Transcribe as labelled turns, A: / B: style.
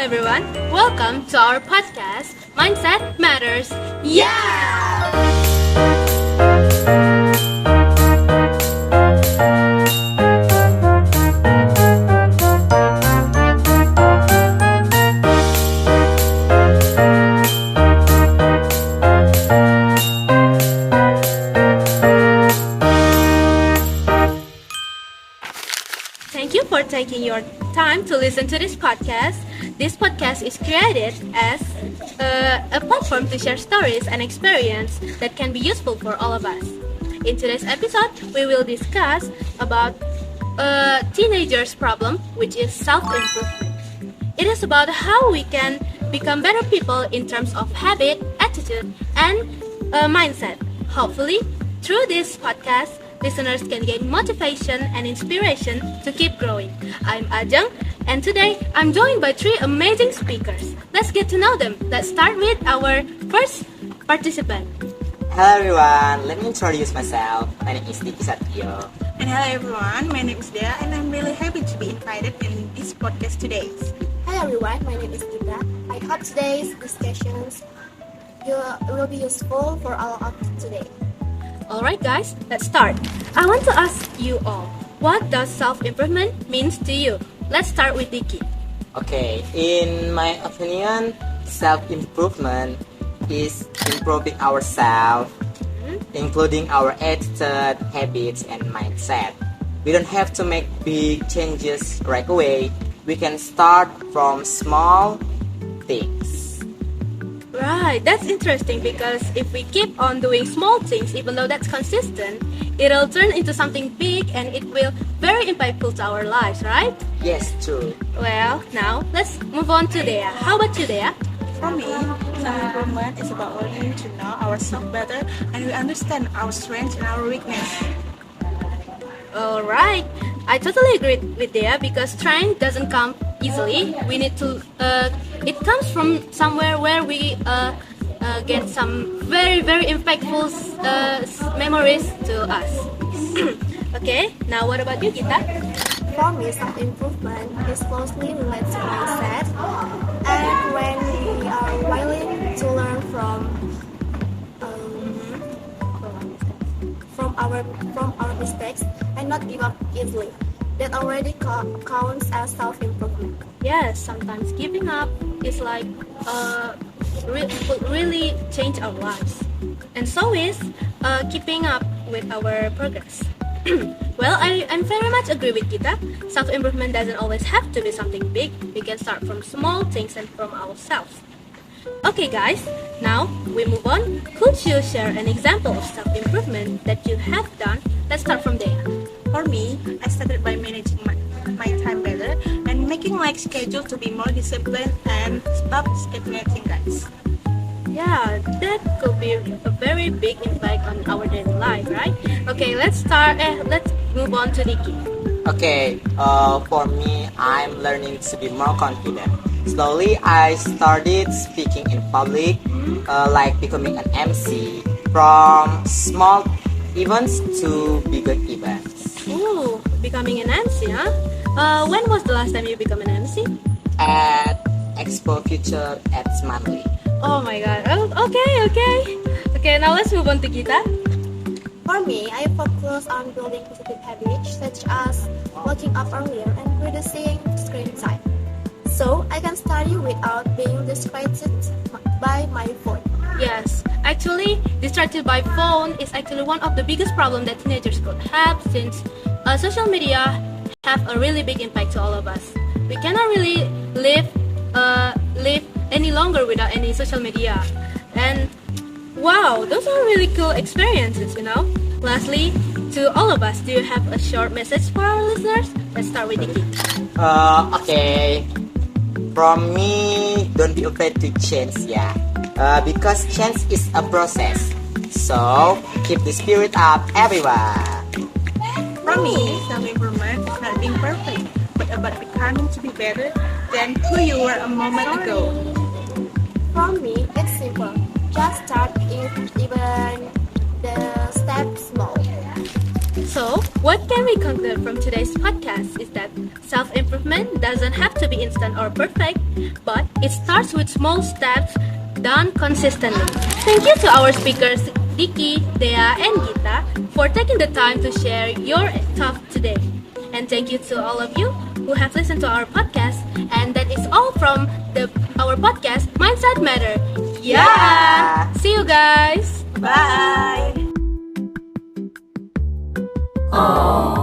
A: everyone. Welcome to our podcast, Mindset Matters. Yeah! Thank you for taking your time to listen to this podcast. This podcast is created as a platform to share stories and experience that can be useful for all of us. In today's episode, we will discuss about a teenager's problem, which is self-improvement. It is about how we can become better people in terms of habit, attitude, and mindset. Hopefully, through this podcast, listeners can gain motivation and inspiration to keep growing. I'm Ajeng, and today I'm joined by three amazing speakers. Let's get to know them. Let's start with our first participant.
B: Hello everyone, let me introduce myself. My name is Diki Satrio.
C: And hello everyone, my name is Dea and I'm really happy to be invited in this podcast today.
D: Hello everyone, my name is Gita. I hope today's discussions will be useful for all of us today.
A: Alright guys, let's start. I want to ask you all, what does self-improvement means to you? Let's start with Diki.
B: Okay, in my opinion, self-improvement is improving ourselves, including our attitude, habits, and mindset. We don't have to make big changes right away. We can start from small things.
A: Right, that's interesting because if we keep on doing small things, even though that's consistent, it'll turn into something big and it will very impactful to our lives, right?
B: Yes, true.
A: Well, now let's move on to Dea. How about you, Dea?
C: For me, self-improvement is about learning to know ourselves better and we understand our strengths and our weakness.
A: Alright, I totally agree with Dea because strength doesn't come easily. We need to, it comes from somewhere where we get some very, very impactful memories to us. Okay, now what about you, Gita?
D: For me, self-improvement is closely related to mindset, and when we are willing to learn from our mistakes and not give up easily, that already counts as self-improvement.
A: Yes, sometimes giving up is like would really change our lives, and so is keeping up with our progress. Well, I very much agree with Gita. Self-improvement doesn't always have to be something big. We can start from small things and from ourselves. Okay guys, now we move on. Could you share an example of self-improvement that you have done? Let's start from there.
C: For me, I started by managing my time better and making my schedule to be more disciplined and stop skipping things.
A: Yeah, that could be a very big impact on our daily life, right? Okay, let's move on to Nikki.
B: Okay, for me, I'm learning to be more confident. Slowly, I started speaking in public, like becoming an MC, from small events to bigger events.
A: Ooh, becoming an MC, huh? When was the last time you became an MC?
B: At Expo Future at Smartly.
A: Oh my god. Oh, okay. Now let's move on to Gita.
D: For me, I focus on building positive habits such as waking up earlier and reducing screen time, so I can study without being distracted by my phone.
A: Yes, actually, distracted by phone is actually one of the biggest problems that teenagers could have, since social media have a really big impact to all of us. We cannot really live any longer without any social media. And wow, those are really cool experiences, you know. Lastly, to all of us, do you have a short message for our listeners? Let's start with Nikki.
B: Okay. From me, don't be afraid to change, yeah. Because change is a process. So, keep the spirit up, everyone.
C: For me, self-improvement is not being perfect, but about becoming to be better than who you were a moment ago.
D: For me, it's simple. Just start it, even the step small.
A: So, what can we conclude from today's podcast is that self-improvement doesn't have to be instant or perfect, but it starts with small steps done consistently. Thank you to our speakers, Diki, Dea, and Gita, for taking the time to share your thoughts today. And thank you to all of you who have listened to our podcast. And that is all from our podcast, Mindset Matter. Yeah! See you guys!
C: Bye.
B: Oh.